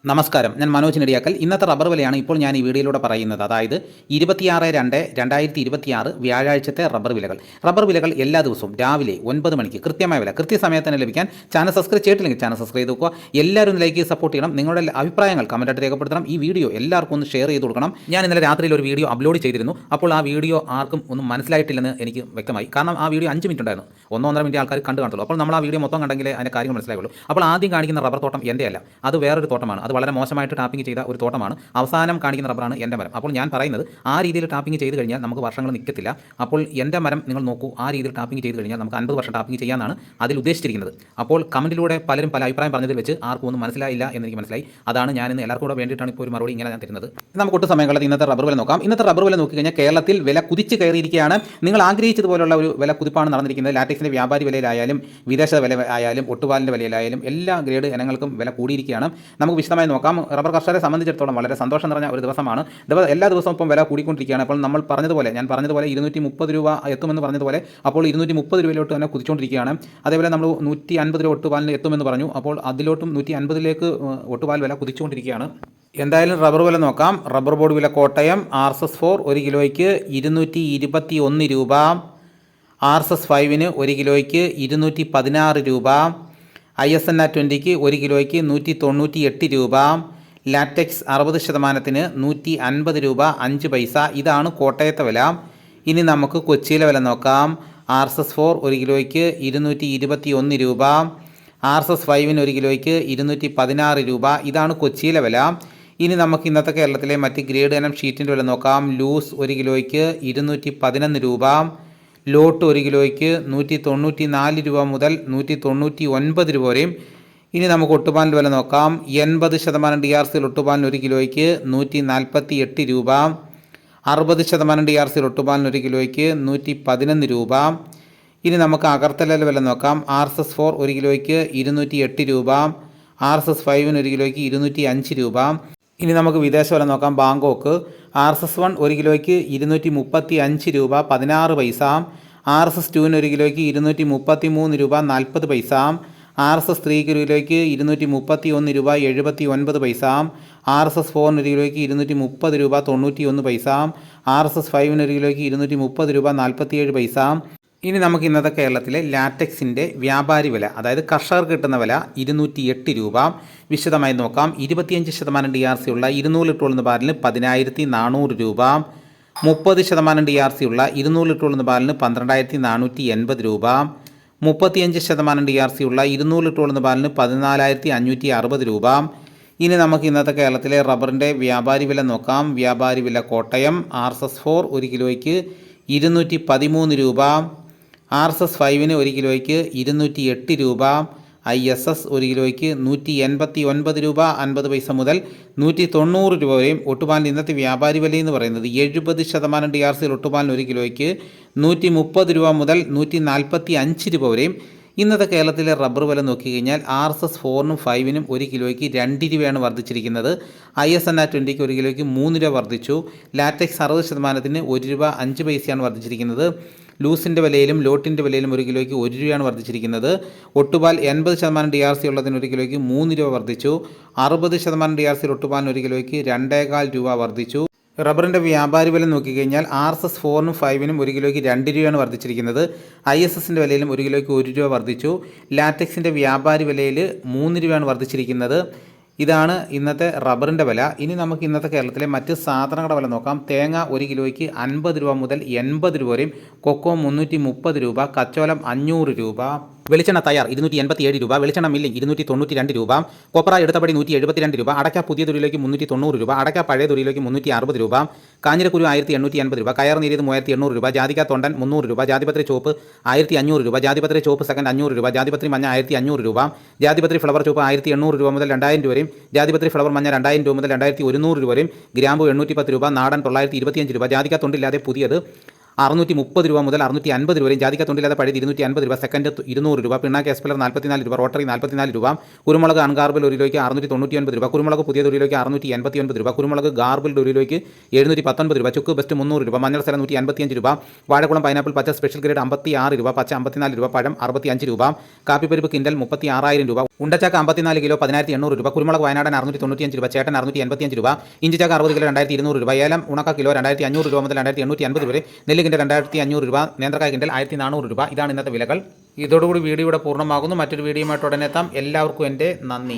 നമസ്കാരം, ഞാൻ മനോജ് നെടിയാക്കൽ. ഇന്നത്തെ റബ്ബർ വിലയാണ് ഇപ്പോൾ ഞാൻ ഈ വീഡിയോയിലൂടെ പറയുന്നത്. അതായത് 26/2/2026 വ്യാഴാഴ്ചത്തെ റബ്ബർ വിലകൾ എല്ലാ ദിവസവും രാവിലെ 9 മണിക്ക് കൃത്യമായ വില കൃത്യസമയത്ത് തന്നെ ലഭിക്കാൻ ചാനൽ സബ്സ്ക്രൈബ് ചെയ്തിട്ടില്ലെങ്കിൽ ചാനൽ സബ്സ്ക്രൈബ് ചെയ്ത് നോക്കുക. എല്ലാവരും ഒന്ന് ലൈക്ക് ചെയ്ത് സപ്പോർട്ട് ചെയ്യണം. നിങ്ങളുടെ അഭിപ്രായങ്ങൾ കമൻറ്റായിട്ട് രേഖപ്പെടുത്തണം. ഈ വീഡിയോ എല്ലാവർക്കും ഒന്ന് ഷെയർ ചെയ്ത് കൊടുക്കണം. ഞാൻ ഇന്നലെ രാത്രിയിൽ ഒരു വീഡിയോ അപ്ലോഡ് ചെയ്തിരുന്നു. അപ്പോൾ ആ വീഡിയോ ആർക്കും ഒന്നും മനസ്സിലായിട്ടില്ലെന്ന് എനിക്ക് വ്യക്തമായി. കാരണം ആ വീഡിയോ 5 മിനിറ്റ് ഉണ്ടായിരുന്നു. 1-1.5 മിനിറ്റ് ആൾക്കാർ കണ്ടു കാണത്തുള്ളൂ. അപ്പോൾ നമ്മൾ ആ വീഡിയോ മൊത്തം കണ്ടെങ്കിലേ അതിൻ്റെ കാര്യങ്ങൾ മനസ്സിലാവുള്ളൂ. അപ്പോൾ ആദ്യം കാണിക്കുന്ന റബ്ബർ തോട്ടം എൻ്റെ അല്ല, അത് വേറൊരു തോട്ടമാണ്. അത് വളരെ മോശമായിട്ട് ടാപ്പിംഗ് ചെയ്ത ഒരു തോട്ടമാണ്. അവസാനം കാണിക്കുന്ന റബ്ബറാണ് എൻ്റെ മരം. അപ്പോൾ ഞാൻ പറയുന്നത്, ആ രീതിയിൽ ടാപ്പിംഗ് ചെയ്ത് കഴിഞ്ഞാൽ നമുക്ക് വർഷങ്ങൾ നിൽക്കത്തില്ല. അപ്പോൾ എൻ്റെ മരം നിങ്ങൾ നോക്കൂ, ആ രീതിയിൽ ടാപ്പിംഗ് ചെയ്ത് കഴിഞ്ഞാൽ നമുക്ക് 50 വർഷം ടാപ്പിംഗ് ചെയ്യാനാണ് അതിൽ ഉദ്ദേശിച്ചിരിക്കുന്നത്. അപ്പോൾ കമൻറ്റിലൂടെ പലരും പല അഭിപ്രായം പറഞ്ഞതിൽ വെച്ച് ആർക്കും ഒന്നും മനസ്സിലായില്ല എന്നെനിക്ക് മനസ്സിലായി. അതാണ് ഞാനിന്ന് എല്ലാവർക്കും കൂടെ വേണ്ടിയിട്ടാണ് ഇപ്പോൾ ഒരു മറുപടി ഇങ്ങനെ ഞാൻ തരുന്നത്. നമുക്ക് ഒട്ടും സമയം കളയാതെ ഇന്നത്തെ റബ്ബർ വില നോക്കാം. ഇന്നത്തെ റബ്ബർ വില നോക്കിക്കഴിഞ്ഞാൽ കേരളത്തിൽ വില കുതിച്ച് കയറിയിരിക്കുകയാണ്. നിങ്ങൾ ആഗ്രഹിച്ചതുപോലുള്ള ഒരു വില കുതിപ്പാണ് നടന്നിരിക്കുന്നത്. ലാറ്റക്സിൻ്റെ വ്യാപാരി വിലയിലായാലും വിദേശ വില ആയാലും ഒട്ടുപാലിൻ്റെ വിലയിലായാലും എല്ലാ ഗ്രേഡ് ഇനങ്ങൾക്കും വില കൂടിയിരിക്കുകയാണ്. നമുക്ക് വിശദമായി നോക്കാം. റബ്ബർ കർഷകരെ സംബന്ധിച്ചിടത്തോളം വളരെ സന്തോഷം നിറഞ്ഞ ഒരു ദിവസമാണ്. എല്ലാ ദിവസവും ഇപ്പം വില കൂടിക്കൊണ്ടിരിക്കുകയാണ്. അപ്പോൾ ഞാൻ പറഞ്ഞതുപോലെ 230 രൂപ എത്തുമെന്ന് പറഞ്ഞതുപോലെ അപ്പോൾ 230 രൂപയിലോട്ട് തന്നെ കുതിച്ചുകൊണ്ടിരിക്കുകയാണ്. അതേപോലെ നമ്മൾ 150 രൂപ ഒട്ടുപാലിന് എത്തുമെന്ന് പറഞ്ഞു. അപ്പോൾ അതിലോട്ടും 150ലേക്ക് ഒട്ടുപാൽ വില കുതിച്ചുകൊണ്ടിരിക്കുകയാണ്. എന്തായാലും റബ്ബർ വില നോക്കാം. റബ്ബർ ബോർഡ് വില കോട്ടയം RSS4 1 കിലോയ്ക്ക് 221 രൂപ, RSS5 1 കിലോയ്ക്ക് 216 രൂപ, ISNR 20 1 കിലോയ്ക്ക് 198 രൂപ, ലാറ്റക്സ് 60% 150 രൂപ 5 പൈസ. ഇതാണ് കോട്ടയത്തെ വില. ഇനി നമുക്ക് കൊച്ചിയിലെ വില നോക്കാം. RSS4 1 കിലോയ്ക്ക് 221 രൂപ, RSS5 1 കിലോയ്ക്ക് 216 രൂപ. ഇതാണ് കൊച്ചിയിലെ വില. ഇനി നമുക്ക് ഇന്നത്തെ കേരളത്തിലെ മറ്റ് ഗ്രേഡ് ഇനം ഷീറ്റിൻ്റെ വില നോക്കാം. ലൂസ് 1 കിലോയ്ക്ക് 211 രൂപ, ലോട്ട് 1 കിലോയ്ക്ക് 194 രൂപ മുതൽ 199 രൂപ വരെയും. ഇനി നമുക്ക് ഒട്ടുപാലിൻ്റെ വില നോക്കാം. 80% DRC ഒട്ടുപാലിന് 1 കിലോയ്ക്ക് 148 രൂപ, 60% DRC ഒട്ടുപാലിന് 1 കിലോയ്ക്ക് 111 രൂപ. ഇനി നമുക്ക് അഗർത്തലയിലെ വില നോക്കാം. RSS4 1 കിലോയ്ക്ക് 208 രൂപ, RSS5 1 കിലോയ്ക്ക് 205 രൂപ. ഇനി നമുക്ക് വിദേശ വില നോക്കാം. ബാങ്കോക്ക് RSS1 1 കിലോയ്ക്ക് 235 രൂപ 16 പൈസ, RSS2 1 കിലോയ്ക്ക് 233 രൂപ 40 പൈസ, RSS3 1 കിലോയ്ക്ക് 231 രൂപ 79 പൈസ, RSS4 1 കിലോയ്ക്ക് 230 രൂപ 91 പൈസ, RSS5 1 കിലോയ്ക്ക് 230 രൂപ 47 പൈസ. ഇനി നമുക്ക് ഇന്നത്തെ കേരളത്തിലെ ലാറ്റക്സിൻ്റെ വ്യാപാരി വില, അതായത് കർഷകർക്ക് കിട്ടുന്ന വില 208 രൂപ. വിശദമായി നോക്കാം. 25% DRC ഉള്ള 200 ലിറ്റർ ഉള്ള പാലിന് 10,400 രൂപ, 30% DRC ഉള്ള 200 ലിറ്റർ ഉള്ള പാലിന് 12,480 രൂപ, 35% DRC ഉള്ള 200 ലിറ്റർ ഉള്ള പാലിന് 14,560 രൂപ. ഇനി നമുക്ക് ഇന്നത്തെ കേരളത്തിലെ റബ്ബറിൻ്റെ വ്യാപാരി വില നോക്കാം. വ്യാപാരി വില കോട്ടയം RSS4 1 കിലോയ്ക്ക് 213 രൂപ, RSS5 1 കിലോയ്ക്ക് 208 രൂപ, ISS 1 കിലോയ്ക്ക് 189 രൂപ 50 പൈസ മുതൽ 190 രൂപ വരെയും. ഒട്ടുപാലിൻ്റെ ഇന്നത്തെ വ്യാപാരി വില എന്ന് പറയുന്നത് 70% DRC ഒട്ടുപാലിന് 1 കിലോയ്ക്ക് 130 രൂപ മുതൽ 145 രൂപ വരെയും. ഇന്നത്തെ കേരളത്തിലെ റബ്ബർ വില നോക്കിക്കഴിഞ്ഞാൽ RSS4 5 1 കിലോയ്ക്ക് 2 രൂപയാണ് വർദ്ധിച്ചിരിക്കുന്നത്. ISNR 20 1 കിലോയ്ക്ക് 3 രൂപ വർദ്ധിച്ചു. ലാറ്റക്സ് 60% 1 രൂപ 5 പൈസയാണ് വർദ്ധിച്ചിരിക്കുന്നത്. ലൂസിൻ്റെ വിലയിലും ലോട്ടിൻ്റെ വിലയിലും 1 കിലോയ്ക്ക് 1 രൂപയാണ് വർദ്ധിച്ചിരിക്കുന്നത്. ഒട്ടുപാൽ 80% DRC ഉള്ളതിന് 1 കിലോയ്ക്ക് 3 രൂപ വർദ്ധിച്ചു. 60% DRC ഒട്ടുപാലിന് 1 കിലോയ്ക്ക് 2.25 രൂപ വർദ്ധിച്ചു. റബ്ബറിൻ്റെ വ്യാപാരി വില നോക്കിക്കഴിഞ്ഞാൽ RSS4 5 1 കിലോയ്ക്ക് 2 രൂപയാണ് വർദ്ധിച്ചിരിക്കുന്നത്. ISSൻ്റെ വിലയിലും 1 കിലോയ്ക്ക് 1 രൂപ വർദ്ധിച്ചു. ലാറ്റക്സിൻ്റെ വ്യാപാരി വിലയിൽ 3 രൂപയാണ് വർദ്ധിച്ചിരിക്കുന്നത്. ഇതാണ് ഇന്നത്തെ റബ്ബറിൻ്റെ വില. ഇനി നമുക്ക് ഇന്നത്തെ കേരളത്തിലെ മറ്റ് സാധനങ്ങളുടെ വില നോക്കാം. തേങ്ങ 1 കിലോയ്ക്ക് 50 രൂപ മുതൽ 80 രൂപ വരെയും, കൊക്കോ 330 രൂപ, കച്ചോലം 500 രൂപ, വെളിച്ചെണ്ണ തയ്യാർ 287 രൂപ, വെളിച്ചെണ്ണ മില്ലിംഗ് 292 രൂപ, കൊപ്ര എടുത്തപടി 172 രൂപ, അടയ്ക്ക പുതിയ തുരിയിലേക്ക് 390 രൂപ, അടയ്ക്ക പഴയ തുരിയിലേക്ക് 360 രൂപ, കാഞ്ഞിരക്കുരു 1880 രൂപ, കയർ നേരിയത് 3800 രൂപ, ജാതിക്ക തൊണ്ടൻ 300 രൂപ, ജാതിപത്രി ചോപ്പ് 1500 രൂപ, ജാതിപത്രി ചോപ്പ് സെക്കൻഡ് 500 രൂപ, ജാതിപത്രി മഞ്ഞ 1500 രൂപ, ജാതിപത്രി ഫ്ലവർ ചോപ്പ് 1800 രൂപ മുതൽ 2000 രൂപ വരെയും, ജാതിപത്രി ഫ്ലവർ മഞ്ഞ 2000 രൂപ മുതൽ 2100 രൂപ വരെയും, ഗ്രാമ്പു 810 രൂപ, നാടൻ 925 രൂപ, ജാതിക്ക തൊണ്ടില്ലാതെ പുതിയത് 630 രൂപ മുതൽ 650 രൂപ വരെയും. ജാതിക്ക തൊണ്ടില്ലാതെ പഴയത് 250 രൂപ, സെക്കൻഡ് 200 രൂപ, പിണ്ണാക്ക് എസ്പെലർ 44 രൂപ, റോട്ടറി 44 രൂപ, കുരുമുളക് അൺഗാർബിൾ 1 കിലോയ്ക്ക് 699 രൂപ, കുരുമുളക് പുതിയത് 1 കിലോയ്ക്ക് 689 രൂപ, കുരുമുളക് ഗാർബിൾഡ് 1 കിലോയ്ക്ക് 719 രൂപ, ചുക്ക് ബെസ്റ്റ് 300 രൂപ, മഞ്ഞൾ സ്ഥലം 155 രൂപ, വാഴക്കുളം പൈനാപ്പിൾ പച്ച സ്പെഷ്യൽ ഗ്രേഡ് 56 രൂപ, പച്ച 54 രൂപ, പഴം 65 രൂപ, കാപ്പിപ്പരിപ്പ് കിൻഡൽ 36,000 രൂപ, ഉണ്ടച്ചാക്ക 54 കിലോ 1,800 രൂപ, കുരുമുളക് വയനാടൻ 695 രൂപ, ചേട്ടൻ 685 രൂപ, ഇഞ്ചിച്ചാക്ക 60 കിലോ 2,200 രൂപ, ഏലം ഉണക്ക കിലോ 2,500 രൂപ മുതൽ 2,850 വരെ, നെല്ല് കിൻഡൽ 2,500 രൂപ, നേന്ത്രക്കായ കിൻഡൽ 1,400 രൂപ. ഇതാണ് ഇന്നത്തെ വിലകൾ. ഇതോടുകൂടി വീഡിയോ ഇവിടെ പൂർണ്ണമാകുന്നു. മറ്റൊരു വീഡിയോയുമായിട്ട് ഉടനെ എത്താം. എല്ലാവർക്കും എൻ്റെ നന്ദി.